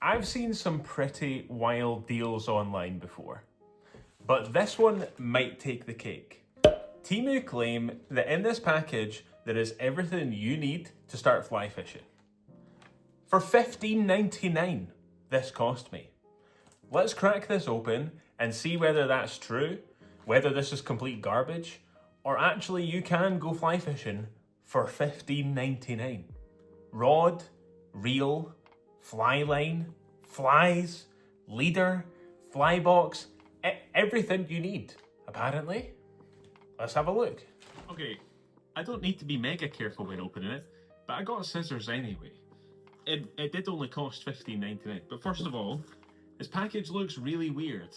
I've seen some pretty wild deals online before, but this one might take the cake. Temu claim that in this package there is everything you need to start fly fishing. For $15.99 this cost me. Let's crack this open and see whether that's true, whether this is complete garbage, or actually you can go fly fishing for $15.99. Rod, reel, fly line, flies, leader, fly box, everything you need, apparently. Let's have a look. Okay, I don't need to be mega careful when opening it, but I got scissors anyway. It did only cost $15.99, but first of all, this package looks really weird.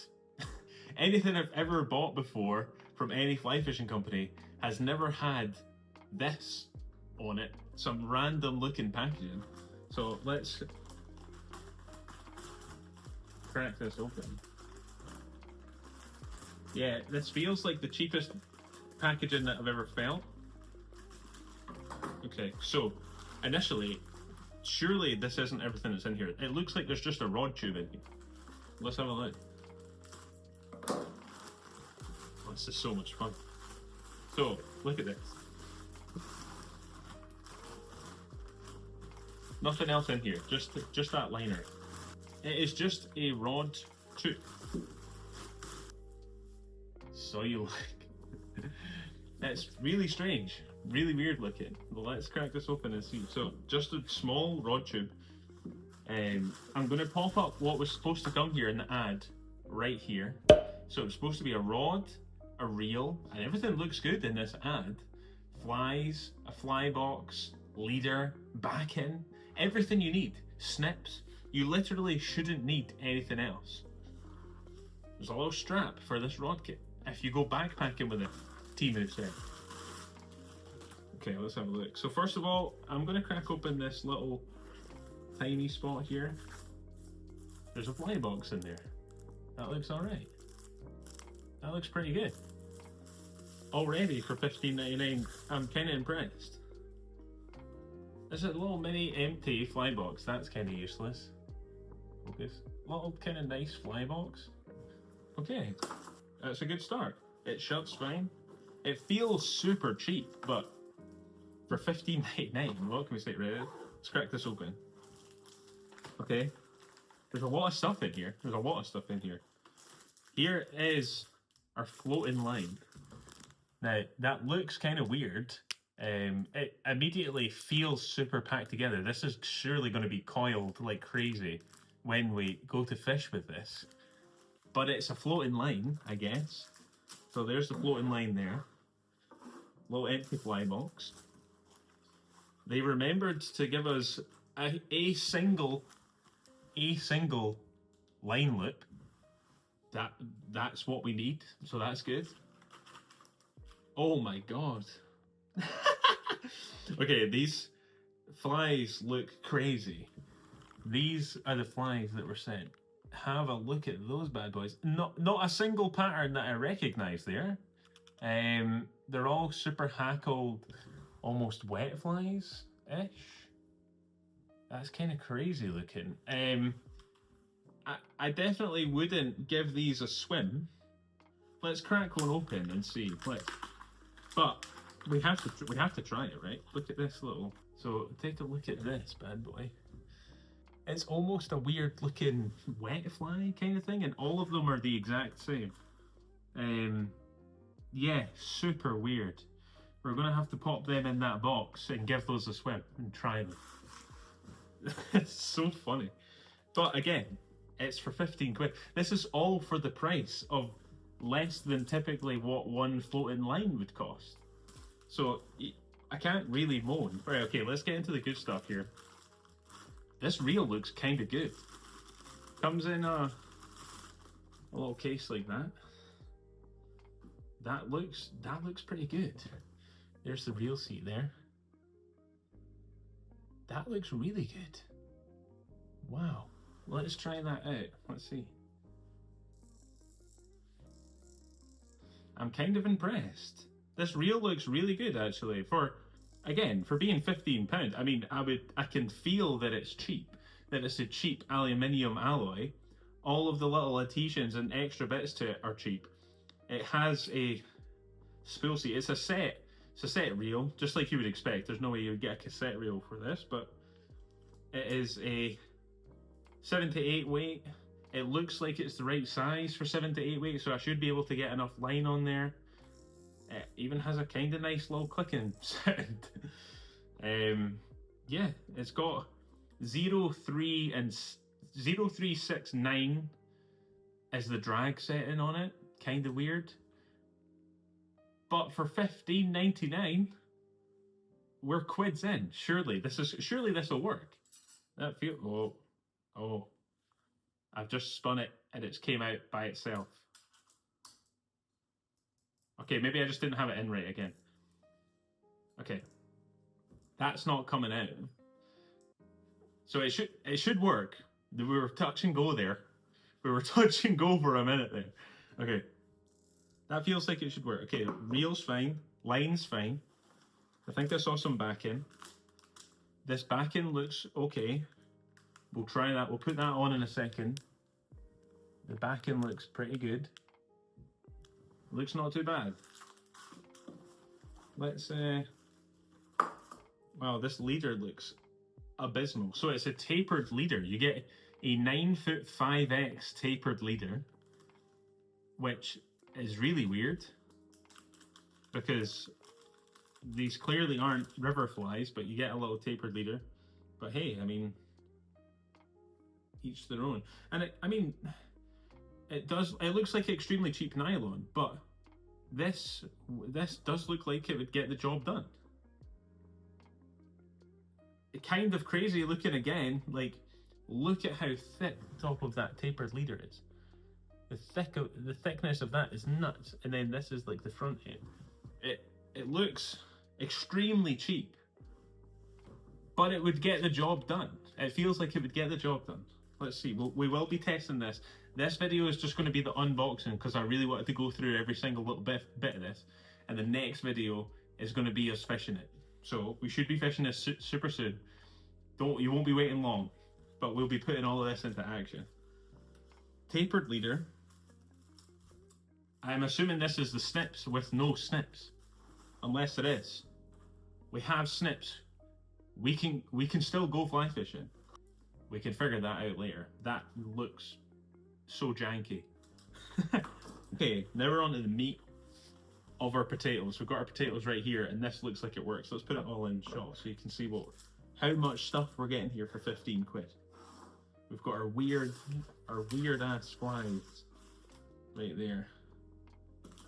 Anything I've ever bought before from any fly fishing company has never had this on it, some random looking packaging. So let's crack this open. Yeah, this feels like the cheapest packaging that I've ever felt. Okay, so initially, surely this isn't everything that's in here. It looks like there's just a rod tube in here. Let's have a look. Oh, this is so much fun. So, look at this. Nothing else in here, just that liner. It is just a rod tube. So you like. It's really strange, really weird looking. Well, let's crack this open and see. So, just a small rod tube. I'm going to pop up what was supposed to come here in the ad right here. So it's supposed to be a rod, a reel, and everything looks good in this ad. Flies, a fly box, leader, backing, everything you need. Snips. You literally shouldn't need anything else. There's a little strap for this rod kit if you go backpacking with it. Temu said. Okay, let's have a look. So first of all, I'm going to crack open this little tiny spot here. There's a fly box in there. That looks alright. That looks pretty good. Already for $15.99, I'm kind of impressed. There's a little mini empty fly box. That's kind of useless. Focus. Little kind of nice fly box. Okay, that's a good start. It shuts fine. It feels super cheap, but for $15.99, what can we say? Right? Let's crack this open. Okay, there's a lot of stuff in here. Here is our floating line. Now, that looks kind of weird. It immediately feels super packed together. This is surely going to be coiled like crazy when we go to fish with this. But it's a floating line, I guess. So there's the floating line there. Little empty fly box. They remembered to give us a single line loop. That's what we need, so that's good. Oh my god. Okay, these flies look crazy. These are the flies that were sent. Have a look at those bad boys. Not a single pattern that I recognize there. They're all super hackled, almost wet flies-ish. That's kind of crazy looking. I definitely wouldn't give these a swim. Let's crack one open and see. But we have to try it, right? Look at this little. So take a look at this bad boy. It's almost a weird looking wet fly kind of thing, and all of them are the exact same. Yeah, super weird. We're gonna have to pop them in that box and give those a swim and try them. It's so funny. But again, it's for 15 quid. This is all for the price of less than typically what one floating line would cost. So I can't really moan. Right, okay, let's get into the good stuff here. This reel looks kind of good. Comes in a little case like that. That looks pretty good. There's the reel seat there. That looks really good. Wow. Let's try that out. Let's see. I'm kind of impressed. This reel looks really good actually. For being £15. I mean, I can feel that it's cheap. that it's a cheap aluminium alloy, all of the little adhesions and extra bits to it are cheap. It has a spool seat. It's a set reel, just like you would expect. There's no way you would get a cassette reel for this, but it is a 7 to 8 weight. It looks like it's the right size for 7 to 8 weight, so I should be able to get enough line on there. It even has a kind of nice little clicking sound. Yeah, it's got 03 and 0369 as the drag setting on it. Kind of weird. But for $15.99, we're quids in. Surely this will work. That feel oh. I've just spun it and it's came out by itself. Okay, maybe I just didn't have it in right again. Okay. That's not coming out. So it should work. We were touch and go there. We were touch and go for a minute there. Okay. That feels like it should work. Okay, reel's fine. Line's fine. I think I saw some backing. This backing looks okay. We'll try that. We'll put that on in a second. The backing looks pretty good. Looks not too bad. Let's wow, this leader looks abysmal. So it's a tapered leader. You get a 9-foot 5X tapered leader, which is really weird because these clearly aren't river flies, but you get a little tapered leader. But hey, I mean, each their own. And it looks like extremely cheap nylon, but this does look like it would get the job done. Kind of crazy looking again. Like, look at how thick the top of that tapered leader is. The thickness of that is nuts. And then this is like the front end. It looks extremely cheap, but it would get the job done. It feels like it would get the job done. Let's see. We will be testing this. This video is just going to be the unboxing because I really wanted to go through every single little bit of this. And the next video is going to be us fishing it. So we should be fishing this super soon. You won't be waiting long, but we'll be putting all of this into action. Tapered leader. I'm assuming this is the snips with no snips, unless it is. We have snips. We can still go fly fishing. We can figure that out later. That looks so janky. Okay, now we're on to the meat of our potatoes. We've got our potatoes right here, and this looks like it works. Let's put it all in shot so you can see how much stuff we're getting here for 15 quid. We've got our weird ass flies right there.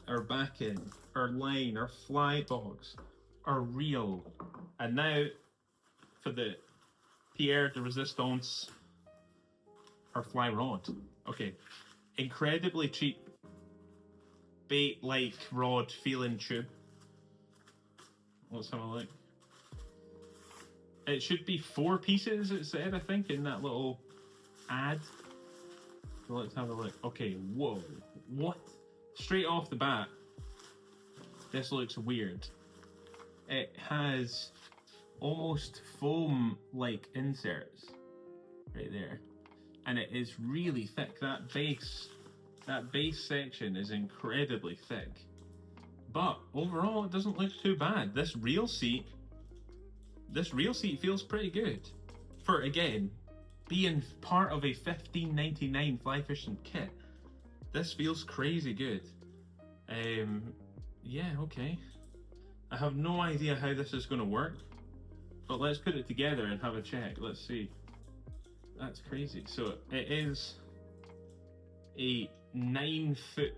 Our backing, our line, our fly box, our reel, and now for the Pierre de Resistance, our fly rod. Okay, incredibly cheap bait-like rod feeling tube. Let's have a look. It should be 4 pieces, it said, I think, in that little ad. So let's have a look. Okay, whoa, what? Straight off the bat, this looks weird. It has almost foam-like inserts right there, and it is really thick. That base section is incredibly thick, but overall it doesn't look too bad. This reel seat feels pretty good for, again, being part of a $15.99 fly fishing kit. This feels crazy good. Yeah, okay. I have no idea how this is going to work, but let's put it together and have a check. Let's see. That's crazy. So it is a 9-foot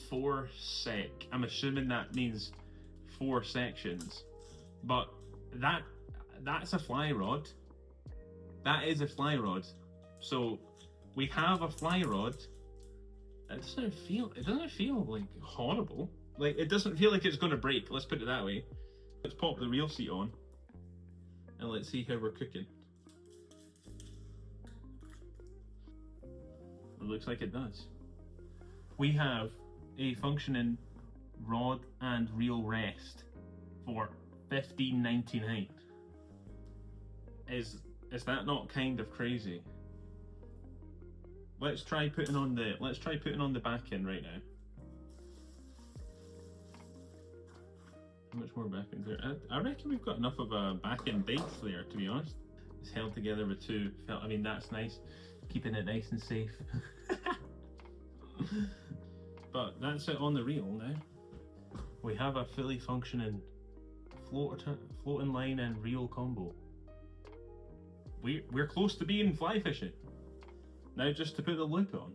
4 sec. I'm assuming that means 4 sections, but that's a fly rod. That is a fly rod. So we have a fly rod. It doesn't feel like horrible. Like, it doesn't feel like it's going to break. Let's put it that way. Let's pop the reel seat on and let's see how we're cooking. It looks like it does. We have a functioning rod and reel rest for $15.99. Is Is that not kind of crazy? Let's try putting on the back end right now. How much more back end there? I reckon we've got enough of a back end base there, to be honest. It's held together with two. I mean, that's nice, keeping it nice and safe. But that's it on the reel now. We have a fully functioning floating line and reel combo. We're close to being fly fishing. Now just to put the loop on.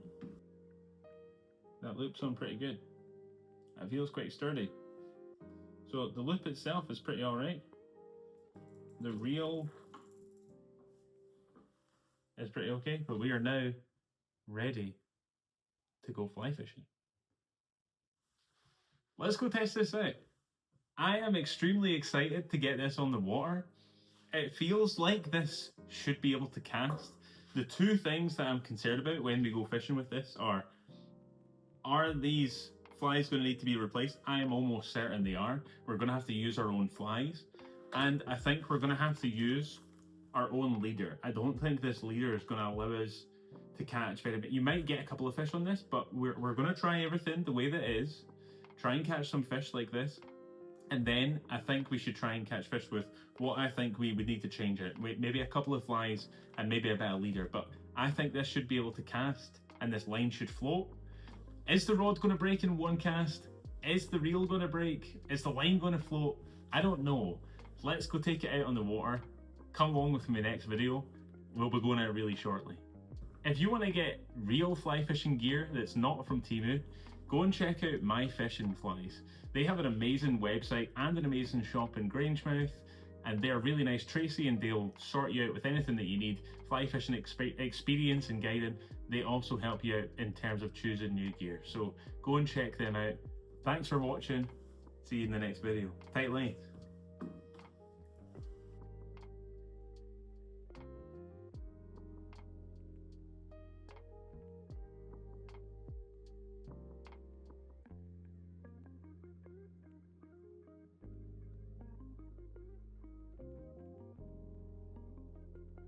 That loop's on pretty good. That feels quite sturdy. So the loop itself is pretty alright. The reel is pretty okay, but we are now ready to go fly fishing. Let's go test this out. I am extremely excited to get this on the water. It feels like this should be able to cast. The two things that I'm concerned about when we go fishing with this are these flies going to need to be replaced? I am almost certain they are. We're going to have to use our own flies. And I think we're going to have to use our own leader. I don't think this leader is going to allow us to catch very big. You might get a couple of fish on this, but we're going to try everything the way that it is. Try and catch some fish like this. And then I think we should try and catch fish with what I think we would need to change it. Maybe a couple of flies and maybe a better leader. But I think this should be able to cast and this line should float. Is the rod going to break in one cast? Is the reel going to break? Is the line going to float? I don't know. Let's go take it out on the water. Come along with me next video. We'll be going out really shortly. If you want to get real fly fishing gear that's not from Temu, go and check out My Fishing Flies. They have an amazing website and an amazing shop in Grangemouth, and they're really nice. Tracy and they'll sort you out with anything that you need. Fly fishing experience and guiding. They also help you out in terms of choosing new gear. So go and check them out. Thanks for watching. See you in the next video. Tight lines.